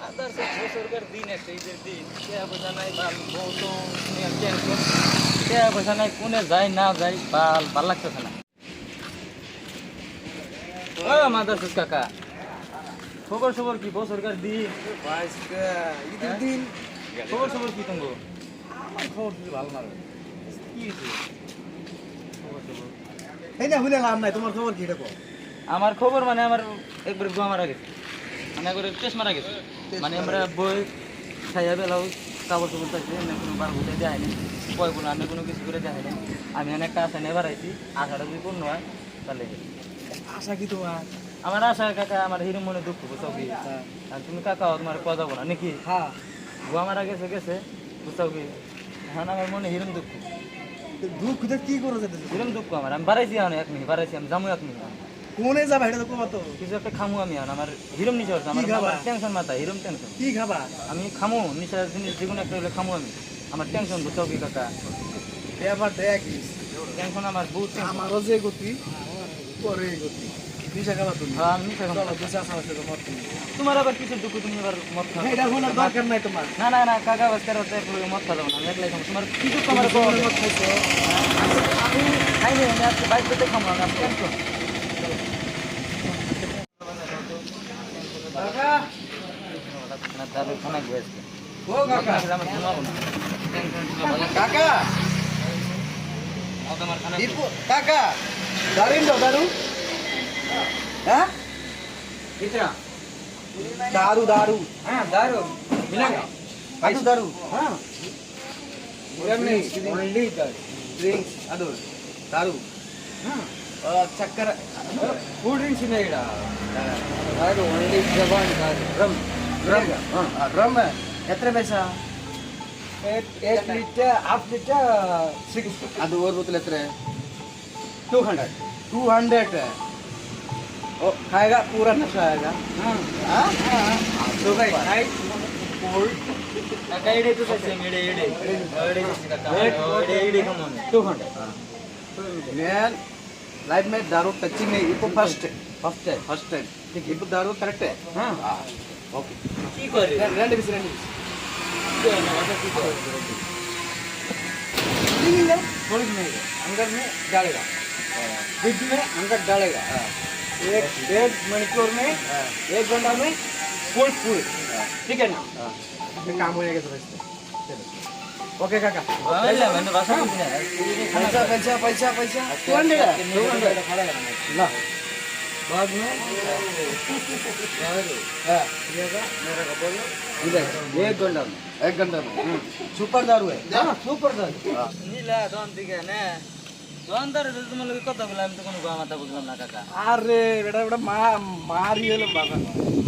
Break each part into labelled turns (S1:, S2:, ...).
S1: Others বছরকার দিন একটা ঈদের দিন টাকা পয়সা নাই বাল বউ তো টেনশন টাকা পয়সা নাই কোনে যায় না যায় ভাল লাগতেছে না। ও মাদারস কাকা খবর কি বছরকার দিন
S2: ঈদের দিন
S1: খবর কি তুমি
S2: আমার খবর দিতে ভালো না রে।
S1: কি হয়েছে খবর
S2: এই না হইলে লাভ নাই, তোমার খবর কি এটা কও?
S1: আমার খবর মানে আমার একবার গোয়া মারা গেছে মানে একবার টেস্ট মারা গেছে মানে আমরা বই খাইয়া বেলাও কাপড় চোপড় থাকছে এনে কোনো বার বুঝে দেয় না কয় বলে আমি কোনো কিছু করে দেয় না আমি এনে একটা আশা নেবার আইছি আশাটা যদি পূর্ণ হয় তাহলে
S2: আশা কি তোমার?
S1: আমার আশা কাকা আমার হিরো মনে দুঃখ বুঝাও কি আর তুমি কাকা তোমার কথা যাবো না নাকি
S2: হ্যাঁ,
S1: গোয়া মারা গেছে বুঝাও কি এখন আমার মনে হিরম দুঃখ
S2: দুঃখ খুঁজে কি করে যেতে?
S1: হিরম দুঃখ আমার আমি বাড়াইছি এখন এক মিনিট বাড়াইছি আমি যাবো এক মিনিট
S2: কোনে যাবা এটা তো কবা তো?
S1: কিছু একটা খামু আমি এখন আমার হিরম নিচে হচ্ছে আমার
S2: কি খাবা?
S1: টেনশন মাথা হিরম টেনশন
S2: কি খাবা?
S1: আমি খামু নিচের জিনিস যেগুলো একটা হলে খামু আমি আমার টেনশন বুঝাও কি কাকা
S2: ব্যাপার দেখিস,
S1: টেনশন আমার বহুত টেনশন
S2: আমারও যে গতি পরে গতি। নিশা খাবা তুমি?
S1: হ্যাঁ আমি নিচে খামু।
S2: চলো দুশো আসার সাথে মত তুমি।
S1: তোমার আবার কিছু দুঃখ তুমি আবার মত খাও
S2: এটা শোনার দরকার নাই তোমার।
S1: না কাকা বাস্কার মত খাওয়া যাবো না আমি একলাই খামু তোমার কিছু তোমার
S2: তোমার মত খাইছো?
S1: আমি খাইনি আমি আজকে বাইক করতে খামু আমি টেনশন
S2: কাকা,
S1: না তাহলে খানা গেছে
S2: ও কাকা,
S1: আমার ঘুমাবো না
S2: কাকা,
S1: আমার খানা
S2: দীপু, কাকা, দারুন দাও দারু। হ্যাঁ,
S1: কিতরা
S2: দারু দারু।
S1: হ্যাঁ দারু মিলাঙ্গা
S2: দারু দারু।
S1: হ্যাঁ
S2: এমনি
S1: only that
S2: ड्रिंक्स ಅದು दारू चक्कर
S1: cool drinks in there that only Japan rum
S2: drum drum ಎತ್ರ पैसा
S1: 8 liter half liter 6
S2: ಅದು और बोतल ಎತ್ರ
S1: 200
S2: 200 ओ खाएगा पूरा नशा आएगा
S1: हाँ
S2: हाँ
S1: तो भाई नाइट cold काइडे तो सच्चे मेडे एडे एडे कम on 200
S2: मैं लाइफ में दारू टचिंग नहीं ये तो फर्स्ट टाइम ठीक ये तो दारू करेक्ट है
S1: हाँ
S2: ओके
S1: की करे
S2: रेंड बिस
S1: थोड़ी नहीं अंदर में डालेगा फ्रिज में अंदर डालेगा एक 1.5 मणिक्കൂर में 1 घंटा में फुल ठीक है ना
S2: काम हो जाएगा समझते ओके काका
S1: अरे मैंने भाषा कुछ नहीं
S2: पैसा पैसा पैसा पैसा 200 ला
S1: बाद में
S2: हाँ
S1: मेरा कपड़
S2: इधर 1 घंटा में सुपर दारू है
S1: हाँ सुपर दारू नीला दोन दिखे ने दोन दारू तो तुम लोग कत बोला हम तो कोनो गामा ता बुझलाम ना काका
S2: अरे बेटा बेटा मारी হলো বাবা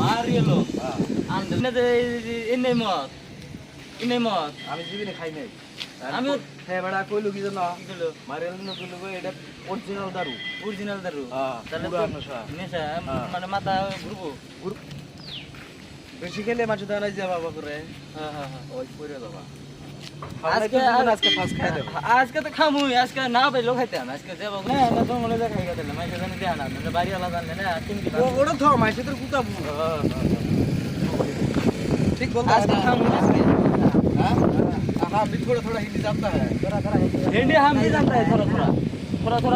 S1: मारियो आंदने दे इन्ने मत
S2: আমি জীবনে খাই নাই
S1: আমি
S2: হ্যাঁ বেটা কইলো কি জানো
S1: কি হলো
S2: মারি হলো কইলো এটা অরিজিনাল দারু
S1: অরিজিনাল দারু
S2: হ্যাঁ,
S1: তাহলে
S2: পুরা
S1: তো
S2: নেশা।
S1: নেশা মানে মাথা ঘুরবো
S2: বেশি খেলে মাছ দানা যা বাবা করে
S1: হ্যাঁ হ্যাঁ হ্যাঁ
S2: ওই পড়ে বাবা
S1: আজকে
S2: আজকে ফাস খাই দেব
S1: আজকে তো খামু আজকে না ভাই লোক খাইতে আমি আজকে যাবো না না তো মনে যা খাইয়া দিলাম আমি জানি দেয়া না মানে বাড়ি আলাদা জানলে না তুমি কি
S2: ওটা তো মাছ তোর কুতা ठीक बोलता है
S1: আজকে
S2: ना
S1: খামু আজকে
S2: हाँ हाँ भी थोड़ा थोड़ा हिंदी जानता है थोड़ा थोड़ा
S1: हिंदी हम भी जानता है थोड़ा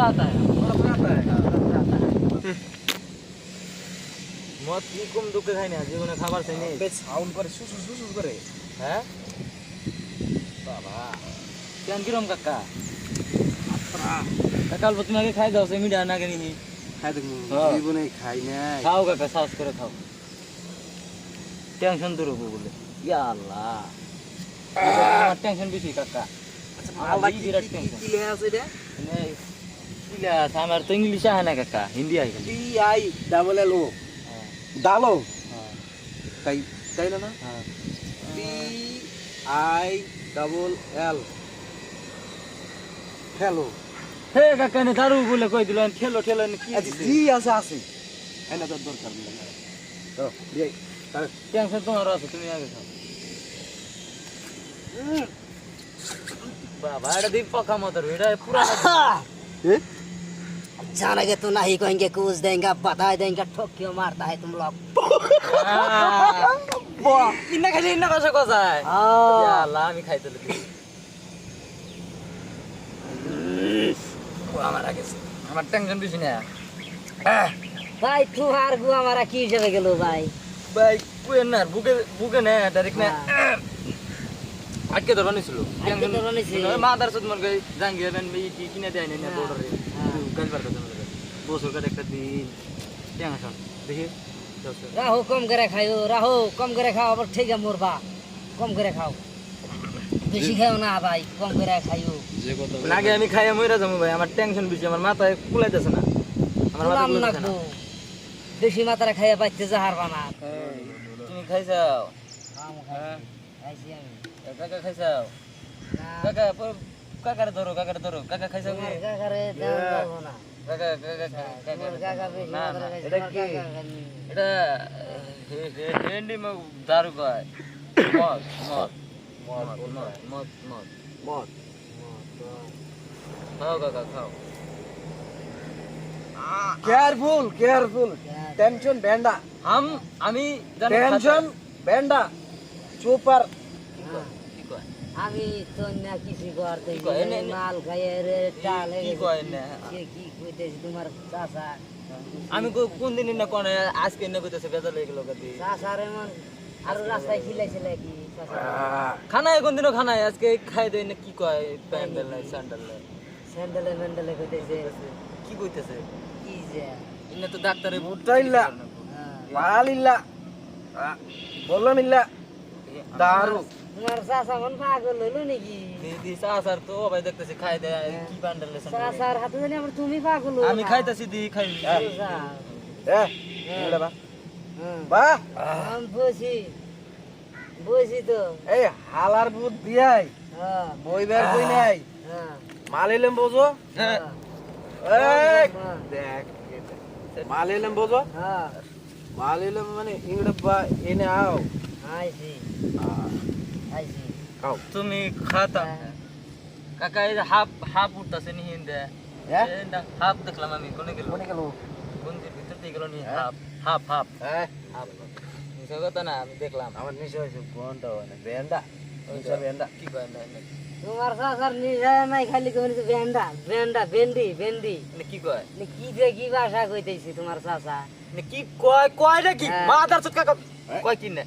S1: आता है
S2: आता है
S1: মদ কি কম দুঃখে খাই না জীবনে খাবার চাই নেই
S2: বেশ সাউন্ড করে সুসু সুসু করে
S1: হ্যাঁ বাবা কেন কিরম কাকা কাকা অল্প তুমি আগে খাই দাও সে মিডিয়া না কেন
S2: খাই দেখুন
S1: হ্যাঁ।
S2: জীবনে খাই নাই
S1: খাও কাকা সাহস করে খাও টেনশন দূর হবো বলে ইয়া আল্লাহ আমার টেনশন বেশি কাকা
S2: আল্লাহ
S1: কি বিরাট টেনশন
S2: কি লে আছে রে
S1: কিলা আমার তো ইংলিশ আহে না কাকা হিন্দি আহে খালি
S2: P I double L O দালো
S1: হ্যাঁ
S2: তাই তাই না
S1: হ্যাঁ
S2: P I double L hello
S1: হে কাকা নে দারু বলে কই দিল ঠেলো ঠেলো কি
S2: জি আছে আছে এনা তো দরকার নেই তো দিয়ে তার
S1: টেনশন তোমার আছে তুমি আগে খাও বাবা এটা দিক পকা মতর এটা পুরা
S2: এ
S3: जानेंगे तो नहीं कहेंगे कूद देंगे बता देंगे ठोक क्यों मारता है तुम लोग
S2: বাহ
S1: খাইলে না ভাষা কোথায়
S3: ও
S1: আল্লাহ আমি খাইতে লাগি আমার আগে আমার টেনশন বেশি না
S3: ভাই তোমার গু আমারা কি হিসেবে গেল ভাই
S1: ভাই কুয়েন না বুকে বুকে না ডাইরেক্ট না আজকে তো বানিয়েছিল
S3: আজকে তো বানিয়েছে।
S1: মাদার সাথে মনে করি জাঙ্গিয়ে বেন কি কিনে দেয় না বর্ডারে গাল বার করতে মনে করি বছর কার একটা দিন টেনশন দেখি
S3: রাহো কম করে খাইও রাহো কম করে খাও আবার ঠিক আছে মরবা কম করে খাও বেশি খাও না ভাই কম করে খাইও
S1: আগে আমি খাইয়া মইরা যাবো ভাই আমার টেনশন বেশি আমার মাথায় কুলাইতেছে না আমার মাথা
S3: নাম
S1: কুলাইতেছে না
S3: লাগবো বেশি মাত্রা খাইয়া পাইতে যাহার বানা
S1: তুমি খাইছাও
S3: হ্যাঁ খাইছি আমি
S1: কাকা খাইছাও কাকা কাকারে ধরো কাকা খাইছাও কি
S3: তোমার কাকারে দেওয়া যাবো না
S1: কাকা কাকা
S3: তোমার কাকা বেশি
S1: না
S3: মাত্রা
S1: না
S3: খাইছে,
S1: এটা
S3: তোমার
S1: কি
S3: কাকা খাইনি।
S1: এটা হেন্ডি মগ দারু কয় মদ মদ মদ মদ মদ মদ
S2: মদ
S1: খাও কাকা খাও
S2: কেয়ারফুল কেয়ারফুল টেনশন বেন্ডা
S1: আমি জানি
S2: টেনশন বেন্ডা সুপার
S1: কি কয়
S3: আমি তো না কিছু করতে
S1: কি কয়? এনে-
S3: মাল খাইয়ে রে টাল হয়ে
S1: কি
S3: গেছে।
S1: কয় না
S3: সে কি কইতেছে তোমার চাচা
S1: আমি কোন দিন না কোন আজকে না কইতেছে বেজাল হয়ে গেল গতি
S3: চাচার এমন আর রাস্তায় খিলাইছিল কি চাচা
S1: খানায় কোন দিনও খানায় আজকে খাই দেয় না কি কয় প্যান্ডেল নাই স্যান্ডেল নাই
S3: স্যান্ডেলে ম্যান্ডেলে কইতেছে
S1: কি কইতেছে
S3: কি যে
S1: ইন্না তো ডাক্তারে
S2: মুটাইলা
S3: হ্যাঁ।
S2: পালিল্লা বললাম ইল্লা দারু
S3: তোমার চাচা মন পাগল হইলো নাকি
S1: দিদি সাসার তো ভাই দেখতেছি খাই দেয় কি প্যান্ডেল
S3: চাচার হাতে জানি আবার তুমি পাগল হইলো
S1: আমি
S3: না।
S1: খাইতেছি দি খাই
S3: চাচা,
S2: এ এলে বা
S3: হ্যাঁ।
S2: বা
S3: আমি বসি তো
S2: এই হালার বুট দিয়াই
S3: হ্যাঁ
S2: বই বের কই নাই
S3: হ্যাঁ
S2: মালিলাম বোঝো
S1: হ্যাঁ
S2: এই
S3: হ্যাঁ,
S2: দেখ মালিলাম বোঝো
S3: হ্যাঁ
S2: মালিলাম মানে ইংড়ে বা এনে আও
S3: আইছি আইছি
S2: খাও
S1: তুমি খাতা কাকা এই যে হাফ উঠতেছে নি হিন্দে
S2: হ্যাঁ?
S1: হাফ দেখলাম আমি কোনে গেল
S2: কোনে গেল
S1: বন্দির ভিতর দিয়ে গেল নি
S2: হ্যাঁ?
S1: হাফ
S2: হ্যাঁ
S1: হাফ মিশা কথা না আমি দেখলাম
S2: আমার নিশে হয়েছে ঘন্টা হয় না বেন্ডা নিশা বেন্ডা
S1: কি কয় না
S3: তোমার চাচার নিজে নাই খালি কই ভেন্ডা ভেন্ডা ভেন্ডি ভেন্ডি
S1: কি কয়
S3: কি যে কি ভাষা কইতেছি তোমার চাচা
S1: কি কয় কয় না কি
S3: হ্যাঁ।
S1: মাথার চুট কাকা কয় কি না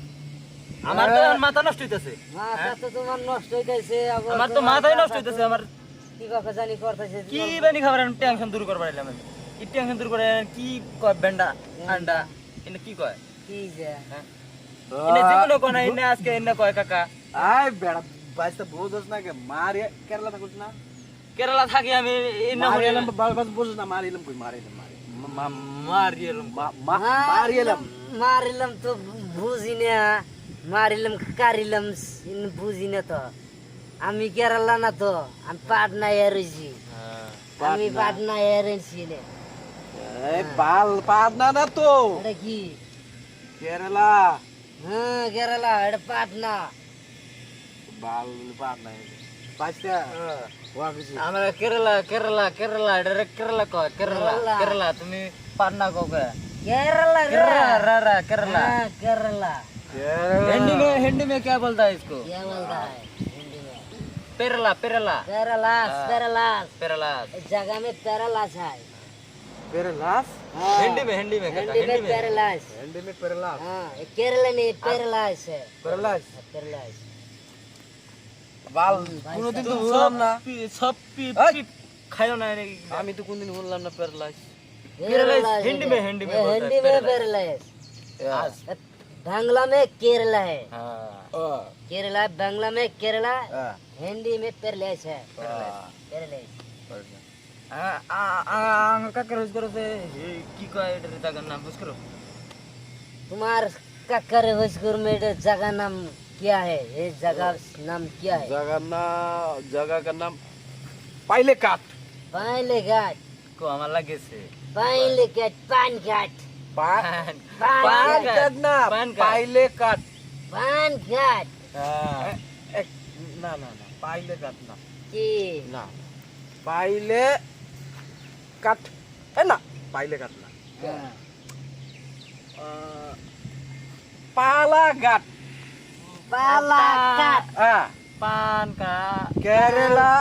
S1: আমার তো এখন মাথা নষ্ট হইতেছে
S3: মাথা তো তোমার নষ্ট হইতেছে আবার
S1: আমার তো
S3: তোমার
S1: মাথাই
S3: চাচা
S1: নষ্ট হইতেছে
S3: তো
S1: আমার
S3: কি কথা জানি করতেছে
S1: কি বানি খাবার আমি টেনশন দূর করবার এলাম আমি কি টেনশন দূর করে কি কয় বেন্ডা আন্ডা এনে কি কয়
S3: কি যে
S1: হ্যাঁ এনে যেগুলো কোনা এনে আজকে এনে কয় কাকা
S2: আই বেড়া বাইসটা বুঝছ না কে মারি কেরালা থাকুস না
S1: কেরালা থাকি আমি এনে
S2: মারিলাম বাস বুঝছ না মারিলাম কই মারিলাম
S1: মারিলাম
S2: মারিলাম
S3: মারিলাম তো বুঝি না মারিলাম কারিলাম বুঝি না তো আমি কেরালা না তো আমি পাটনা এরছি আমি পাটনা এরছি রে
S2: এই পাল পাটনা না তো
S3: এটা কি
S2: কেরালা
S3: হ্যাঁ কেরালা এটা পাটনা
S2: বাল পাটনা বাইসটা ওয়া কিছু
S1: আমরা কেরালা কেরালা কেরালা এটা কেরালা কয় কেরালা
S3: কেরালা।
S1: কেরালা তুমি পাটনা কও কে
S3: केरला
S1: केरला रा केरला
S3: हाँ, केरला
S1: हिंदी में क्या बोलता है इसको
S3: क्या बोलता है हिंदी में
S1: पेरला पेरला
S3: पेरालास पेरालास
S1: पेरलास
S3: इस जगह में पेरालास है
S2: पेरलास
S3: हाँ,
S1: हिंदी में
S3: हिंदी
S1: काका,
S3: में पेरालास
S2: हिंदी में पेरलास
S3: हाँ ये केरला नहीं पेरालास है
S2: पेरलास
S3: पेरालास
S2: বাল কোনদিন তো বললাম না
S1: सब
S2: এই!
S1: खायो ना
S2: আমি তো কোনদিন বললাম না পেরলাস
S1: पेरालास हिंदी में
S3: हिंदी
S1: बोलता है,
S3: में
S1: पेरालास।
S3: पेरालास बांग्ला में केरला है
S1: हाँ
S3: केरला बांग्ला में केरला
S2: হ্যাঁ
S3: हिंदी में पेरलास है पेरलास
S1: का करो करो से की को है इधर तक नाम बुझ करो
S3: तुम्हार कक्कर हुस्कुर में ये जगह नाम क्या है ये जगह नाम क्या है
S2: जगह का नाम पाइले काट
S3: पाइले घाट
S1: को हमारा लगे से
S3: पाइले घाट पान घाट
S2: पान
S3: पान
S2: काट ना
S1: पान काट।
S2: पाइले काट
S3: पान घाट
S2: ना ना ना पाइले काट ना
S3: की
S2: ना पाइले काट है ना पाइले काट ना
S3: हाँ,
S2: पाला घाट
S3: পালা কাট
S1: পান কা
S2: কেরালা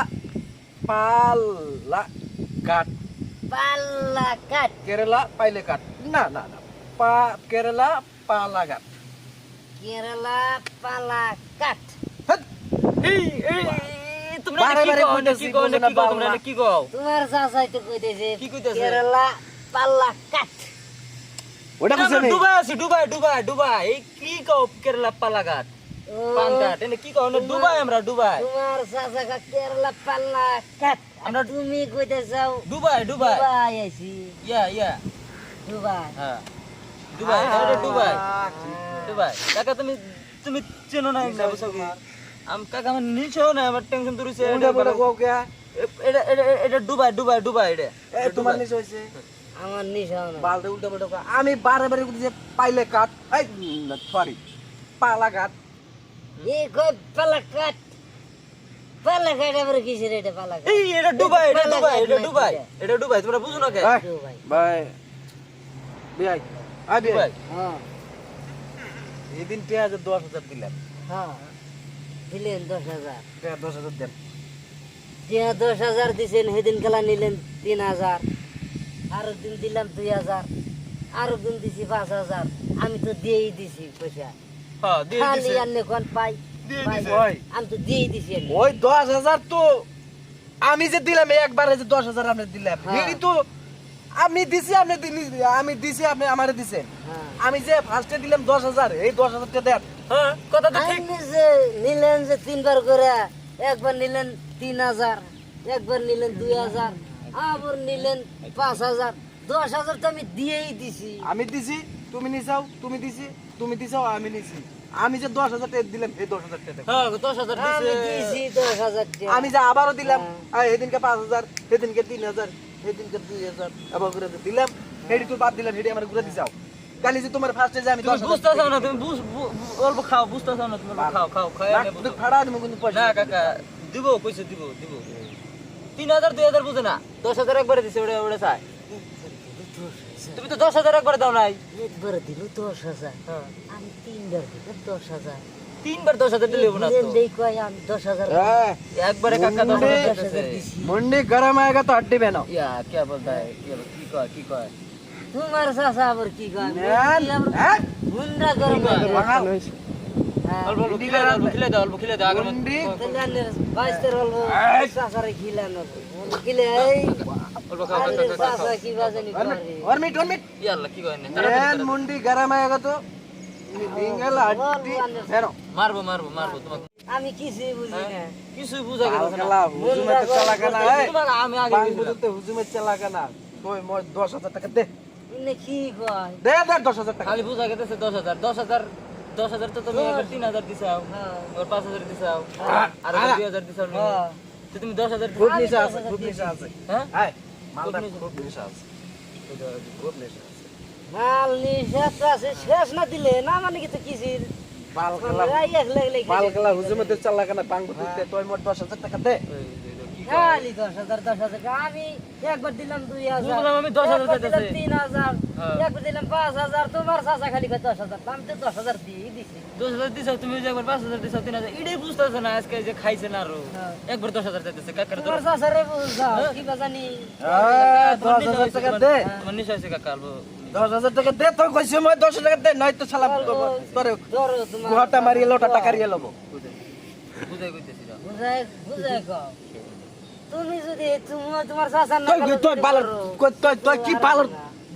S2: পালা কাট
S3: পালা কাট
S2: কেরালা পাইলে কাট না না না কেরালা পালা কাট
S3: কেরালা পালা কাট
S1: এই তোমরা
S2: বারে
S1: কি
S2: বারে
S1: কও
S2: কইতেছি,
S1: কি কও
S2: বুঝো না
S1: কি কও
S2: বাংলা।
S1: তোমরা কি কও
S3: তোমার চাচাই তো কইতেছে
S1: কি কইতেছে?
S3: কেরালা পালা কাট
S2: ওটা
S1: আমরা
S2: বুঝছেন
S1: দুবাই আছি দুবাই এই কি কও কেরালা পালাঘাট
S3: ও,
S1: পান কাট এনে কি কও না দুবাই আমরা দুবাই
S3: তোমার চাচা কা কেরালা পালা কাট
S1: আমরা
S3: তুমি কইতে যাও
S1: দুবাই
S3: দুবাই আইছি
S1: ইয়া
S3: দুবাই
S1: হ্যাঁ দুবাই এটা দুবাই কাকা তুমি তুমি চেনো না না বুঝছো কি কাকা আমার নিছো না আমার টেনশন ধরেছে
S2: ওটা বড় কও কে
S1: এটা দুবাই এটা
S2: এই তোমার নিচে হইছে
S3: আমার নিশানা
S2: বালতে উল্টা পাল্টা কও। আমি বারে বারে কইতেছি পাইলে কাট এই সরি পালা কাট
S3: এই কই পালা কাট আবার কিসের এটা পালা কাট
S1: এই এটা দুবাই তোমরা বুঝো না কে
S2: এই,
S3: দুবাই
S2: ভাই বিয়াই আই
S1: দুবাই
S2: বিয়াই
S3: হ্যাঁ
S2: এদিন পেঁয়াজ 10,000 দিলাম
S3: হ্যাঁ দিলেন 10,000
S2: পেঁয়াজ 10,000 দেন
S3: দিয়া 10,000 দিছেন সেদিন খেলা নিলেন 3,000 আর দিন দিলাম 2,000 আর দিন দিছি 5,000 আমি তো দিয়েই দিছি পয়সা
S1: হ্যাঁ দিয়ে
S3: খালি
S1: দিছে
S3: আন্নে কোন পাই
S1: দিয়ে
S3: পাই।
S1: দিছে।
S2: ওই
S3: আমি তো দিয়েই দিছি আন্নে।
S2: ওই 10,000 তো আমি যে দিলাম একবারে যে 10,000 আপনি দিলাম
S3: হ্যাঁ।
S2: এডি তো আমি দিছি আপনি আমি দিছি আপনি আমারে দিছেন
S3: হ্যাঁ
S2: আমি যে ফার্স্টে দিলাম 10,000 এই 10,000 টা দেন
S1: হ্যাঁ কথা তো ঠিক
S3: আপনি যে নিলেন যে 3 বার করে একবার নিলেন 3,000 একবার নিলেন 2,000 আবার নিলেন 5,000 10,000 তো আমি দিয়েই দিছি
S2: আমি দিছি তুমি নিছাও তুমি দিছি তুমি দিছাও আমি নিছি আমি যে 10,000 টাকা দিলাম এই 10,000 টাকা দেন।
S1: হ্যাঁ 10,000
S3: আমি
S1: দিছে
S3: দিছি 10,000 টাকা।
S2: আমি যে আবারও দিলাম
S3: হ্যাঁ।
S2: সেদিনকে 5,000 সেদিনকে 3,000 সেদিনকে 2,000 আবার ঘুরে দিলাম হেডি তো বাদ দিলাম হেডি আমার ঘুরে দিছাও কালি যে তোমার ফার্স্টে যে আমি
S1: তুমি
S2: 10,000
S1: বুঝতেছো না তুমি অল্প খাও বুঝতেছো না তুমি অল্প খাও খাই
S2: না,
S1: এনে
S2: তুমি
S1: বুঝো।
S2: ফাড়া দিমু কিন্তু পয়সা
S1: না কাকা দিব কইছে দিব 3,000 2,000 বুঝে না 10,000 একবারে দিছে ওটা চাই তুমি তো 10,000 একবারে দাও নাই
S3: একবার দিল 10,000 আমি 3 বার দিলাম 10,000
S1: তিনবার 10,000 দিলে হবে না তো
S3: দেই কই আমি 10,000
S2: ए,
S1: একবারে কাকা 10,000 দিতেছে
S2: मुंडी गरम आएगा तो हड्डी बहनो
S1: ইয়া কি বলতা है কি কয়
S3: তোমার চাচা আবার কি কয় হুন্ডা গরম হ্যাঁ
S1: অল্প খিলে দাও আগের মত
S2: मुंडी
S3: তেলানের বাইস্তের হলবো চাচারে খিলানো খিলে এই
S1: অল্প খাও
S3: আরে চাচা কি বাজানি করে
S2: और मीट
S1: ইয়া আল্লাহ কি কয় না
S2: एन मुंडी गरम आएगा तो निंगल हड्डी बहनो
S1: মারবো তোমাকে
S3: আমি কিছুই বুঝি না
S1: কিছু বুঝা গেল না
S2: कला हुजूम में तो चला का ना है
S1: তোমাকে আমি আগে
S2: बांग
S1: গেছিলাম।
S2: बुझते हुजूम में चला का ना कोई मोर 10,000 टाका दे
S3: ইনে কি কয়
S2: दे 10,000 टाका
S1: খালি বুঝা গেছে 10,000 তো তুমি একবার 3,000 দিছাও
S3: হ্যাঁ
S1: আর 5,000 দিছাও আর 2,000 দিছাও নি
S3: হ্যাঁ
S1: তো তুমি 10,000
S2: खूब
S3: আমি
S2: निशा
S3: 10,000
S2: আছে खूब निशा আছে
S1: হ্যাঁ
S2: हाय मालदा
S1: खूब
S2: खूब निशा আছে खूब निशा আছে
S3: মাল নিশেষ আছে শেষ না দিলে না মানে কি তো কিসির
S2: बाल कला
S3: এক লাগলে
S2: बाल कला हुजूम में तो चला का ना बांग बुझते तो मोर 10,000 टाका दे
S1: কি
S3: খালি 10,000 আমি একবার দিলাম 2,000
S1: বুঝলাম আমি 10,000
S3: একবার দিলাম
S1: দিতেছি।
S3: 3,000
S1: হ্যাঁ।
S3: একবার দিলাম 5,000 তোমার চাচা খালি কয় 10,000 আমি তো 10,000 দিয়ে দিছি
S1: 10,000 দিছাও তুমি যে একবার 5,000 দিছাও 3,000 এটাই বুঝতেছ না আজকে যে খাইছে না আরো
S3: হ্যাঁ।
S1: একবার 10,000 দিতেছে কাকার
S3: তোমার চাচারে বুঝাও কি বাজানি
S2: ए 10,000 টাকা দে
S1: তোমার নিশা হইছে কাকা অল্প
S2: 10,000 টাকা দে তো কইছি মই 10,000 টাকা দে নাই তো শালা তোরে
S3: ধরো তোমার
S2: গুহাটা মারিয়ে লোটা টাকা রিয়ে লবো
S1: বুঝাই কইতেছি না
S3: বুঝাই কও তুমি যদি তোমার চাচা না
S2: তুই তুই বালর তুই তুই কি বালর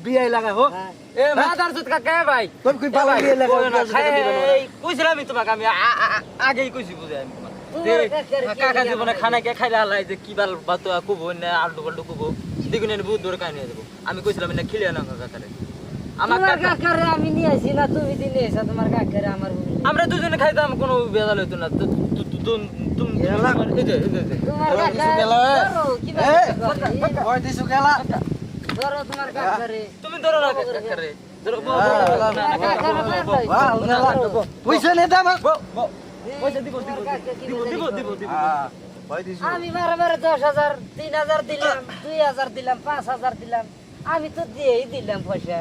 S2: বিয়ে লাগা হো
S3: হ্যাঁ।
S1: এ মাদার সুত কাকা ভাই
S2: তুই কি বালর বিয়ে লাগা
S1: এই কইছিলাম আমি তোমাকে আমি আগেই কইছি বুঝাই আমি তোমাকে
S3: তোমার কাকার কি
S1: কাকা
S3: লাগা
S1: জীবনে খানা কে খাইলা হালাই যে কি বাল বাতো কুবো না আলটু পাল্টু কুবো দেখুন এনে বহুত দূরে কাহিনী দেবো আমি কইছিলাম না খিলে না কাকারে আমার
S3: তোমার
S1: কাকা
S3: কাকারে আমি নিয়ে আসি না তুমি দিনে এসে তোমার কাকারে আমার বুঝি।
S1: আমরা দুজনে খাইতাম কোনো বেজাল হইতো না তুমি
S3: তোমার
S2: এবার
S3: কাকা
S2: কিছু গেল, এ?
S3: ধরো, কি
S2: এ
S3: বাজানি করে?
S2: ওই দিছু গেলা
S3: ধরো তোমার কাকারে
S1: তুমি ধরো না কাকারে ধরো
S3: তোমার কাকারে মারলো।
S2: বাহ গেলা পয়সা নে দাম
S1: পয়সা দিব
S3: তোমার কাকা কি বাজানি করে?
S2: ওই দিছু
S3: আমি বারে 10,000 3,000 দিলাম 2,000 দিলাম 5,000 দিলাম আমি তো দিয়েই দিলাম পয়সা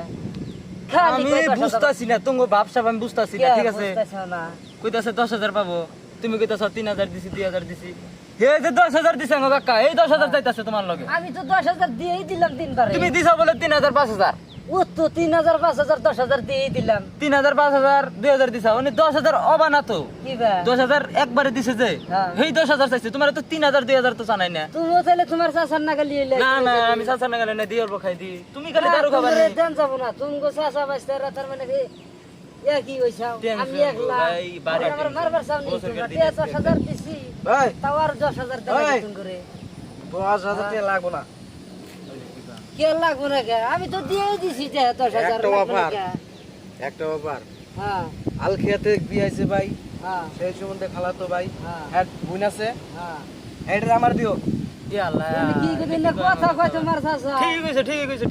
S3: খালি
S1: আমি
S3: কয় 10,000
S1: বুঝতাছি না তোমার ভাবসাব আমি বুঝতাছি না
S3: কে
S1: ঠিক আছে
S3: বুঝতেছো না?
S1: কইতাছে 10,000 পাবো তুমি কইতাছো 3,000 দিছি 2,000 দিছি হে যে 10,000 দিছে আমার কাকা এই 10,000 চাইতাছে তোমার লগে
S3: আমি তো 10,000 দিয়েই দিলাম দিনবারে।
S1: তুমি দিছো বলে 3,000 5,000
S3: ও তো 3,000 5,000 10,000 দিয়েই দিলাম।
S1: 3,000 5,000 2,000 দিছা মানে 10,000 অবা না তো
S3: কি বা
S1: 10,000 একবারে দিছে যে
S3: হ্যাঁ।
S1: এই 10,000 চাইছে তোমার তো 3,000 2,000 তো জানাই না
S3: তুমিও তাহলে তোমার চাচার নাকা লিয়ে
S1: না না আমি চাচা না গেলে না দিওর খাই দি তুমি খালি দারু খাবা নি
S3: দেন যাব না তুমি গো চাচা বাইস্তারা তার মানে কি কি হইছাও
S1: Tension
S3: আমি
S1: গো
S3: একলা
S1: ভাই, বাড়ি
S3: আমার
S1: tension।
S3: মারবার সামনে
S1: বছর
S3: তোমরা
S1: কেটে
S3: 10,000 দিছি
S2: ভাই
S3: তাও আর 10,000 টাকা
S2: ওই।
S3: তুমি করে
S2: 10,000 টাকা লাগবো না
S3: কে লাগবো না কে আমি তো দিয়েই দিছি 10,000
S2: একটা
S3: লাগবো না
S2: ব্যাপার।
S3: কে?
S2: একটা ব্যাপার
S3: হ্যাঁ
S2: আলখিয়াতে বিয়ে হয়েছে ভাই
S3: হ্যাঁ
S2: সেই সম্বন্ধে খালাতো ভাই
S3: হ্যাঁ।
S2: হ্যাঁ বোন আছে
S3: হ্যাঁ
S2: এটা আমার দিও
S1: ই আল্লাহ
S3: তুমি কি কইতে না কথা কয় তোমার চাচা
S1: ঠিক হইছে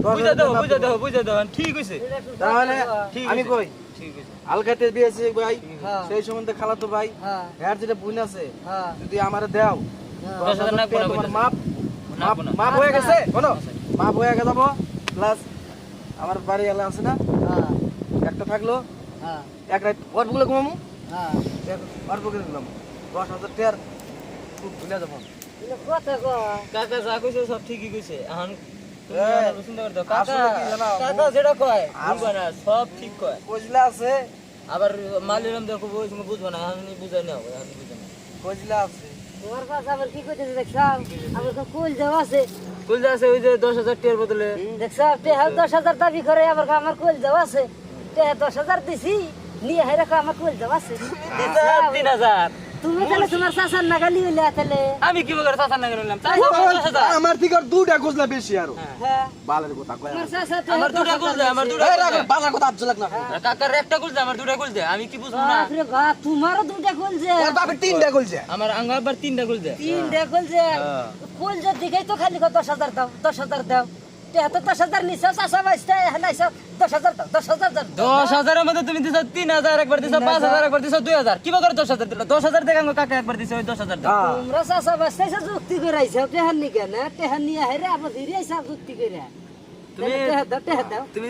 S1: বুঝা দাও ঠিক হইছে
S2: তাহলে
S1: ঠিক
S2: আমি
S1: আছে।
S2: কই
S1: ঠিক হইছে
S2: আলখাতে বিয়ে হয়েছে ভাই
S3: হ্যাঁ।
S2: সেই সম্বন্ধে খালাতো ভাই
S3: হ্যাঁ
S2: হ্যাঁ যেটা বোন আছে
S3: হ্যাঁ
S2: যদি আমারে দাও
S3: হ্যাঁ।
S1: 10,000 লাগবো না,
S2: তোমার
S1: বুঝেছি।
S2: মাপ
S1: লাগবো না।
S2: মাপ হয়ে গেছে শোনো মাপ হয়ে গেছে যাবো প্লাস আমার বাড়ি এলা আছে না
S3: হ্যাঁ
S2: একটা থাকলো
S3: হ্যাঁ
S2: এক রাত অল্পগুলো ঘুমামু
S3: হ্যাঁ
S2: অল্প করে দিলাম 10,000 টাকার খুব ভুলে যাবো
S3: এটা কথা কয়
S1: কাকা যা কইছে সব ঠিকই কইছে এখন তুমি
S2: এই,
S1: আমার চিন্তা করে দাও কাকা
S2: আসলে কি জানো,
S1: কাকা যেটা কয় বুঝবা না সব ঠিক কয়
S2: কজলা আছে
S1: আবার মালিরাম দেখো ওই সময় বুঝবা না আমি বুঝাই না হবে আমি বুঝাই না
S2: কজলা আছে
S3: তোমার চাচা আবার কি কইতেছে দেখছাও আমার তো কুল দেওয়া আছে
S1: কইল আছে ওই যে 10,000 টাকার বদলে
S3: দেখছাও টেহা 10,000 দাবি করে আবার কয় আমার কুল দেওয়া আছে টেহা 10,000 দিছি নিয়ে হাইরা কয় আমার কুল দেওয়া আছে
S1: 3,000
S3: তুমি তাহলে তোমার চাচার নাগালি হইলে তাহলে
S1: আমি কি বলে চাচা না গেলাম
S2: আমার থেকে আর দুটা কজলা বেশি আরো
S3: হ্যাঁ
S2: বালের কথা কয়
S3: তোমার চাচা তো
S1: আমার দুটা গুল দে আমার দুটা
S2: এই রাখো বাজার কথা আজ লাগ না
S1: কাকার একটা গুল দে আমার দুটা গুল দে আমি কি বুঝবো না
S3: বাপরে বাপ তোমারও দুইটা কুল যে
S2: ওর বাপের তিনটা কইছে
S1: আমার আঙ্গ আবার 3টা গুল দে
S3: তিনটা কুল যে কুল যে দিকেই তো খালি 10,000 দাও 10,000 দাও টেহা তো 10,000 নিছাও চাচা বাইস্তা নাইছাও 10,000 দাও 10,000 দাও
S1: 10,000 এর মধ্যে তুমি দিছো 3,000 একবার দিছো 5,000 একবার দিছো 2,000 কি করে 10,000 দিলা 10,000 টাকা আঙ্গ কাকা একবার দিছো ওই 10,000 দাও
S3: তোমরা চাচা বাস্তাইছে যুক্তি করে আইছাও টেহার নি কেন টেহার নিয়ে হাইরে আবার ধীরে আইছাও যুক্তি করে
S1: তুমি
S3: টেহা দাও
S1: তুমি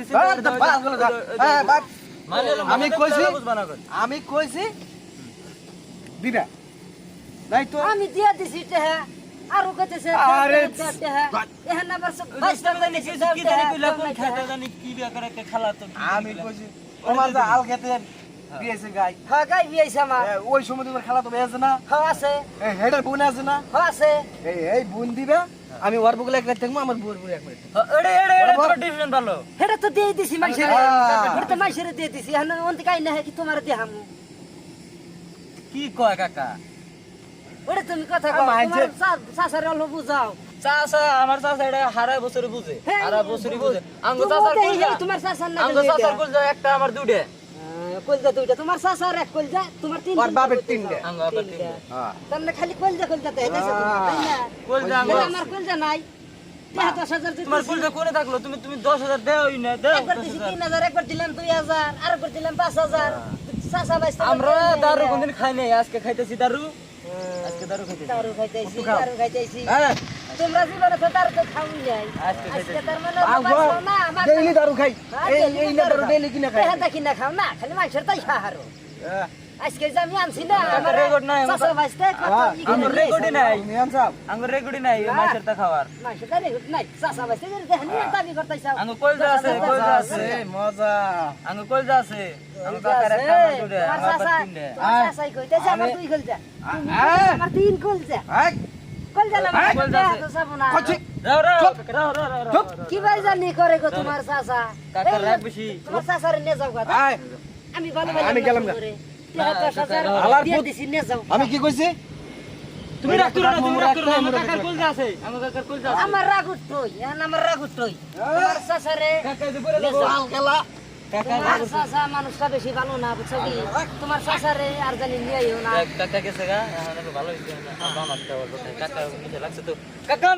S2: আমি কইছি আমি কইছি দিবা নাই তো
S3: আমি দিয়া দিছি টেহা আর কইতেছে
S2: আরে,
S3: টেহা এহান আবার সব বাইস্তা
S1: জানি কি কি জানি কইলা কোন খাতা জানি কি বিয়া করে একটা খালা তো
S2: আমি কইছি তোমার যে আলখাতে বিয়েছে গাই
S3: হ্যাঁ গাই বিয়াইছে আমার
S2: ওই সময় তোমার খালা তো বেয়েছে না
S3: হ্যাঁ আছে
S2: এই হেডের বোন আছে না
S3: হ্যাঁ আছে
S2: এই বোন দিবে আমি ওর বুকলে এক রাত থাকবো আমার বউর বুড়ি এক রাত
S1: এড়ে এড়ে এড়ে তোর ডিভিশন ভালো
S3: হেটা তো দিয়ে দিছি মাইশেরে
S2: হ্যাঁ।
S3: হেটা তো মাইশেরে দিয়ে দিছি এখন অন্তি কাই না কি তোমার দেহামু
S1: কি কয় কাকা
S3: ওরে তুমি কথা কও
S2: মাইনছে-
S3: তোমার চাচারে অল্প বুঝাও
S1: চাচা আমার চাচা এটা হারায় বছরে বুঝে
S3: হ্যাঁ,
S1: হারা বছরে বুঝে আঙ্গ
S3: তুমি
S1: চাচার
S3: তো
S1: কই
S3: এই
S1: যা
S3: তোমার চাচার না
S1: আঙ্গ চাচার কই যা একটা আমার দুইটা
S3: কলজা দুইটা তোমার চাচার এক কলজা তোমার তিন
S2: ওর বাপের তিনটে।
S1: আঙ্গ আবার তিনটা
S2: হ্যাঁ
S3: তাহলে খালি কলজা কলজা তো হেদাইছে তোমার তাই না
S1: কই যা আঙ্গ
S3: তাহলে আমার কলজা নাই টেহা 10,000 দিছি
S1: তোমার কইটা কোনে থাকলো তুমি তুমি 10,000 দেওই না দাও
S3: একবার দিছি 3,000 একবার দিলাম 2,000 আরেকবার দিলাম 5,000 চাচা বাইস্তা
S1: আমরা দারু কোনদিন খাই নাই আজকে খাইতেছি দারু আজকে দারু খাইতেছি
S3: দারু খাইতেছি
S2: হ্যাঁ
S3: তোমরা জীবনে তো দারু তো খাও নাই
S1: আজকে
S3: আজকে তার মানে
S2: আগো
S3: বাঁচো না আমার
S2: ডেইলি দারু খাই এই না দারু ডেইলি কিনা খাই
S3: টেহা দেখি না খাও না খালি মাংসের তাই হারো
S2: হ্যাঁ,
S3: আজকে যে আমি আনছি না
S1: কাকা
S3: আমার
S1: রেকর্ড নাই, আমার
S3: চাচা বাইস্তা
S2: হ্যাঁ,
S1: আমার রেকর্ডই নাই
S2: মিয়ান সাহেব
S1: আঙ্গ রেকর্ডই নাই মাছের তা খাওয়ার
S3: মাংসের তাই রেকর্ড নাই চাচা বাইস্তা যে দেখনি দাবি করতেছাও
S1: আঙ্গ কলজা আছে কলজা আছে
S2: মজা
S1: আঙ্গ কলজা আছে আঙ্গ কাকার একটা আমার দুইটা
S3: তোমার
S1: আমার আবার
S3: চাচা
S1: তিনটা
S3: তোমার চাচাই কইতেছে আমার দুই কলজা তুমি কইতেছো আমার তিন কলজা
S2: এক
S3: কলজা না
S1: কলজা আছে।
S3: তো সব না
S2: কচি
S1: রাও রাও রাও রাও রাও
S2: চুপ।
S3: কি ভাই জানি করে গো তোমার চাচা
S1: কাকার রাগ বেশি
S3: তোমার চাচারে নিয়ে যাও কথা
S2: আয়
S3: আমি ভালো
S2: আমি গেলাম না। আলার
S3: দিয়ে
S2: পুত-
S3: দিছি নিয়ে যাও
S2: আমি কি কইছি
S1: তুমি রাগ করো না তুমি রাগ করো না আমার কাকার কলজা আছে আমার কাকার কলজা আছে
S3: আমার রাগ উঠতই এখন আমার রাগ উঠতই তোমার চাচারে
S1: কাকা যে বলে
S3: নিয়ে যাও।
S2: লাল খেলা
S1: কাকা
S3: তোমার চাচা মানুষটা বেশি ভালো না বুঝছো কি তোমার চাচারে আর জানি নিয়ে আইও না
S1: কাকা গেছে গা এখন একটু ভালো হইছে না বাবা মারতে বলতো কাকা নিচে লাগছে তো কাকা